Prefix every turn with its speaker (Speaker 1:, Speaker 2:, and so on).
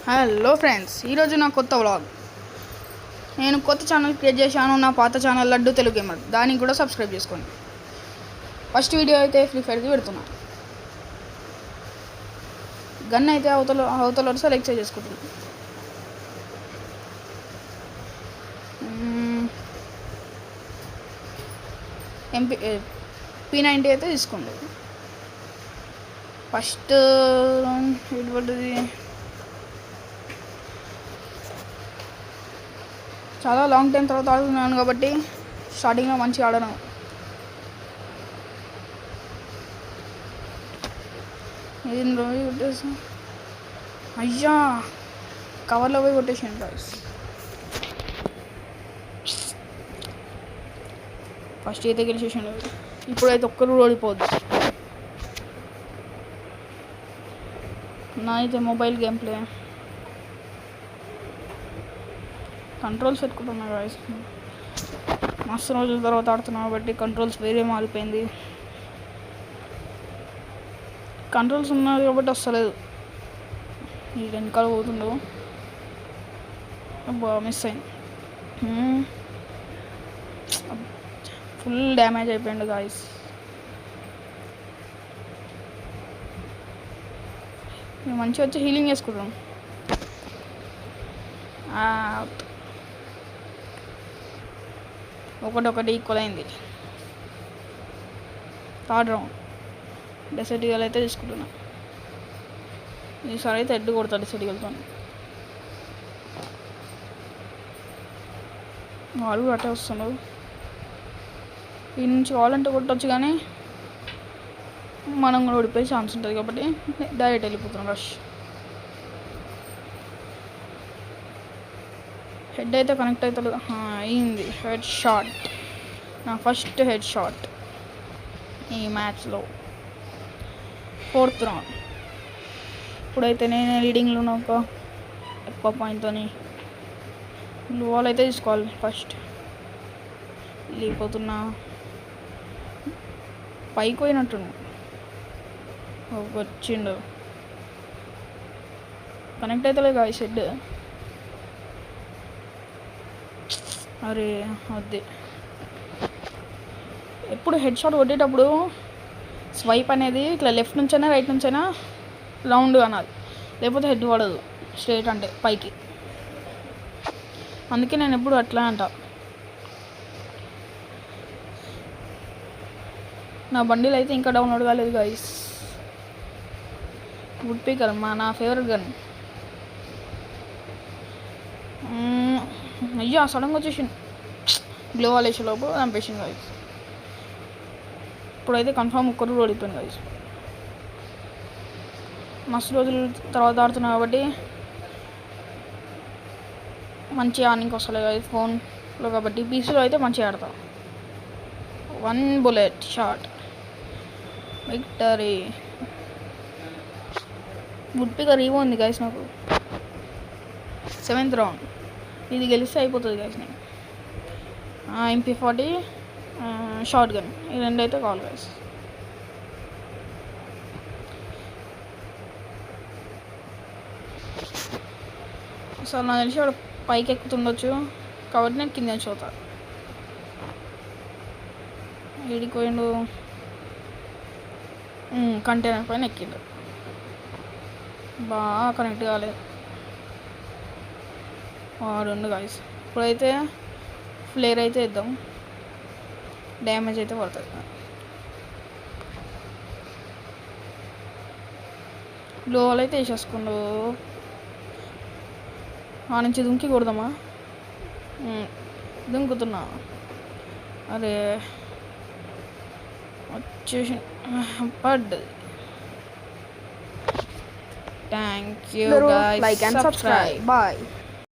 Speaker 1: Hello friends, ఈరోజు నా కొత్త వ్లాగ్. నేను కొత్త ఛానల్ క్రియేట్ చేశాను. నా పాత ఛానల్ లడ్డు తెలుగు గేమర్, దానికి కూడా సబ్స్క్రైబ్ చేసుకోండి. ఫస్ట్ వీడియో అయితే ఫ్రీ ఫైర్ది పెడుతున్నా. గన్ అయితే అవతల సెలెక్ట్ చేసుకుంటున్నాను. P90 అయితే తీసుకోండి. ఫస్ట్ ఇది పడ్డది. చాలా లాంగ్ టైం తర్వాత ఆడుతున్నాను కాబట్టి స్టార్టింగ్లో మంచిగా ఆడను. ఏం రోజు కొట్టేసా, అయ్యా కవర్లో పోయి కొట్టేసాను గాయ్స్. ఫస్ట్ అయితే గెలిచేసాను. ఇప్పుడైతే ఒక్కరు ఓడిపోద్దు. నా అయితే మొబైల్ గేమ్ ప్లే కంట్రోల్స్ పెట్టుకుంటున్నా గాయ్స్. మస్తు రోజుల తర్వాత ఆడుతున్నా కాబట్టి కంట్రోల్స్ వేరే మారిపోయింది. కంట్రోల్స్ ఉన్నది కాబట్టి వస్తలేదు. ఈ వెనకాల పోతుండవు. బాగా మిస్ అయింది. ఫుల్ డ్యామేజ్ అయిపోయింది గాయ్స్. మేము మంచిగా వచ్చి హీలింగ్ చేసుకుంటాం. ఒకటి ఈక్వల్ అయింది. థర్డ్ రౌండ్ డెసర్టిగల్ అయితే తీసుకుంటున్నా. ఈసారి అయితే హెడ్ కొడతా డెసర్టిగల్తో. వాళ్ళు అట్టే వస్తున్నారు. ఈ నుంచి కావాలంటే కొట్టచ్చు, కానీ మనం కూడా ఓడిపోయే ఛాన్స్ ఉంటుంది కాబట్టి డైరెక్ట్ వెళ్ళిపోతున్నాం. రష్ హెడ్ అయితే కనెక్ట్ అవుతుంది. అయింది హెడ్ షాట్. నా ఫస్ట్ హెడ్ షాట్ ఈ మ్యాచ్లో. Fourth round. ఇప్పుడైతే నేనే లీడింగ్లో ఉన్న ఒక ఎక్కువ పాయింట్తో బ్లూ వాల్ అయితే తీసుకోవాలి. ఫస్ట్ వెళ్ళిపోతున్నా. పైకి పోయినట్టు వచ్చిండు. కనెక్ట్ అవుతలే గాయ్స్ హెడ్. అరే వద్దే. ఎప్పుడు హెడ్ షాట్ కొట్టేటప్పుడు స్వైప్ అనేది ఇట్లా లెఫ్ట్ నుంచైనా రైట్ నుంచైనా రౌండ్ అనాలి, లేకపోతే హెడ్ పడదు స్ట్రైట్ అంటే పైకి. అందుకే నేను ఎప్పుడు అట్లా అంట. నా బండిలో అయితే ఇంకా డౌన్లోడ్ కాలేదు గాయ్స్. వుడ్ పీకర్ నా ఫేవరెట్ గన్. అయ్యా సడన్గా వచ్చేసింది. గ్లో వాల్ వేసేలోపు చంపేసింది గాయ్స్. ఇప్పుడైతే కన్ఫామ్ ఒక్కరు ఓడిపోయింది గాయ్స్. మస్తు రోజుల తర్వాత ఆడుతున్నా కాబట్టి మంచిగా ఆర్నింగ్ వస్తలే గాయ్స్ ఫోన్లో. కాబట్టి పీసీలో అయితే మంచిగా ఆడతా. 1 bullet shot victory. Woodpecker ఏమో ఉంది గాయస్ నాకు. 7th round. ఇది గెలిస్తే అయిపోతుంది గాయస్. నేను MP40 షార్ట్ గన్ ఈ రెండు అయితే కావాలి గాయస్. అసలు నాకు తెలిసి వాడు పైకి ఎక్కుతుండొచ్చు కాబట్టి నేను కింద చూతా. ఏడిపోయిండు. కంటైనర్ పైన ఎక్కిండు. బాగా కనెక్ట్ కాలేదు. వాడు గాయస్. ఇప్పుడైతే ఫ్లేర్ అయితే ఇద్దాం. డ్యామేజ్ అయితే పడుతుంది. గ్లో వాల్ అయితే వేసేసుకుండు. ఆ నుంచి దుంకి కొడదామా? దుంకుతున్నా. అరే వచ్చేసి పడ్డది. Thank you guys.
Speaker 2: Like and subscribe. Bye.